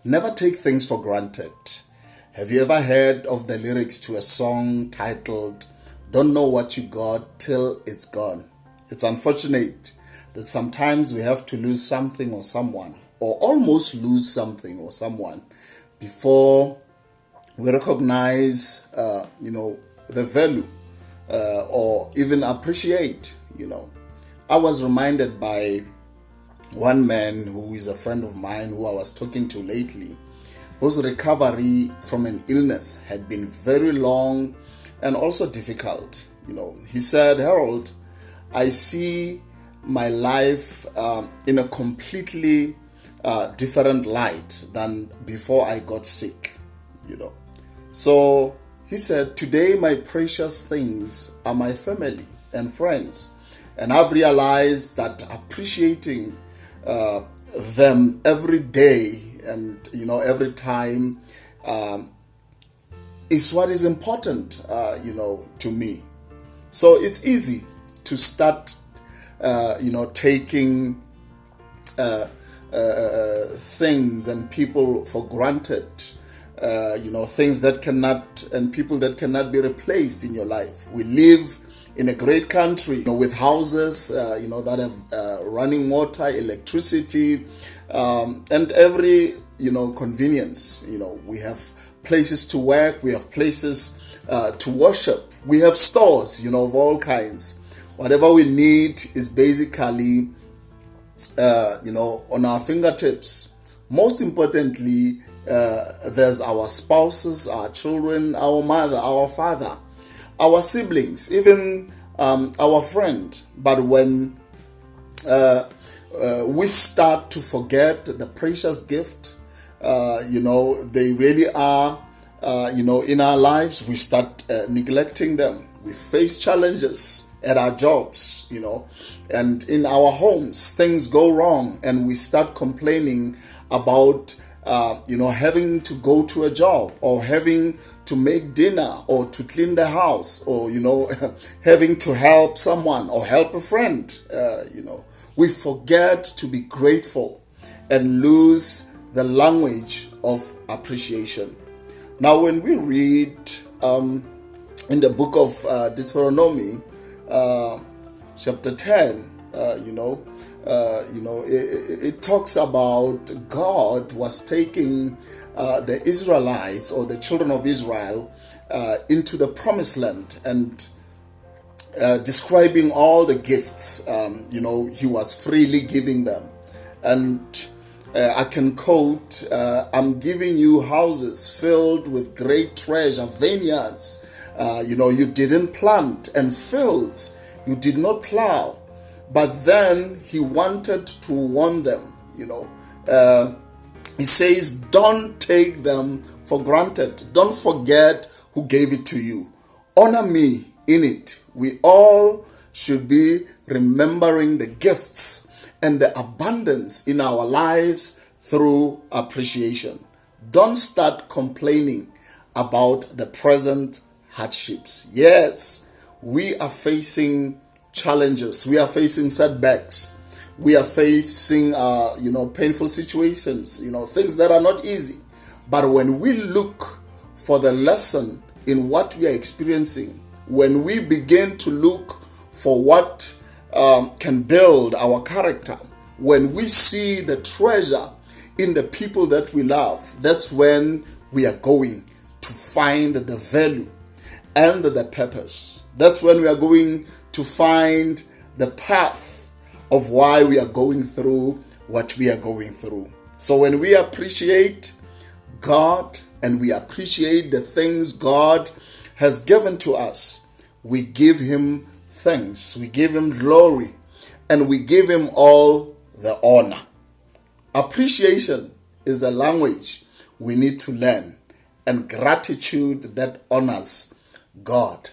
Never take things for granted. Have you ever heard of the lyrics to a song titled, "Don't know what you got till it's gone"? It's unfortunate that sometimes we have to lose something or someone, or almost lose something or someone, before we recognize, the value, or even appreciate, I was reminded by one man who is a friend of mine who I was talking to lately, whose recovery from an illness had been very long and also difficult. He said, "Harold, I see my life in a completely different light than before I got sick." So he said, "Today my precious things are my family and friends. And I've realized that appreciating them every day and every time is what is important to me." So it's easy to start taking things and people for granted, things that cannot, and people that cannot be replaced in your life. We live in a great country, with houses, that have running water, electricity, and every, convenience. We have places to work, we have places to worship, we have stores, of all kinds. Whatever we need is basically, on our fingertips. Most importantly, there's our spouses, our children, our mother, our father, our siblings, even our friend. But when we start to forget the precious gift, they really are, in our lives, we start neglecting them. We face challenges at our jobs, and in our homes, things go wrong, and we start complaining about having to go to a job, or having to make dinner, or to clean the house, or having to help someone or help a friend. We forget to be grateful and lose the language of appreciation. Now, when we read in the book of Deuteronomy, chapter 10, it talks about God was taking the Israelites, or the children of Israel, into the promised land, and describing all the gifts, he was freely giving them. And I can quote, "I'm giving you houses filled with great treasure, vineyards, you didn't plant, and fields you did not plow." But then he wanted to warn them, he says, "Don't take them for granted. Don't forget who gave it to you. Honor me in it." We all should be remembering the gifts and the abundance in our lives through appreciation. Don't start complaining about the present hardships. Yes, we are facing challenges. We are facing setbacks. We are facing, painful situations, things that are not easy. But when we look for the lesson in what we are experiencing, when we begin to look for what can build our character, when we see the treasure in the people that we love, that's when we are going to find the value and the purpose. That's when we are going to find the path of why we are going through what we are going through. So when we appreciate God and we appreciate the things God has given to us, we give him thanks, we give him glory, and we give him all the honor. Appreciation is a language we need to learn, and gratitude that honors God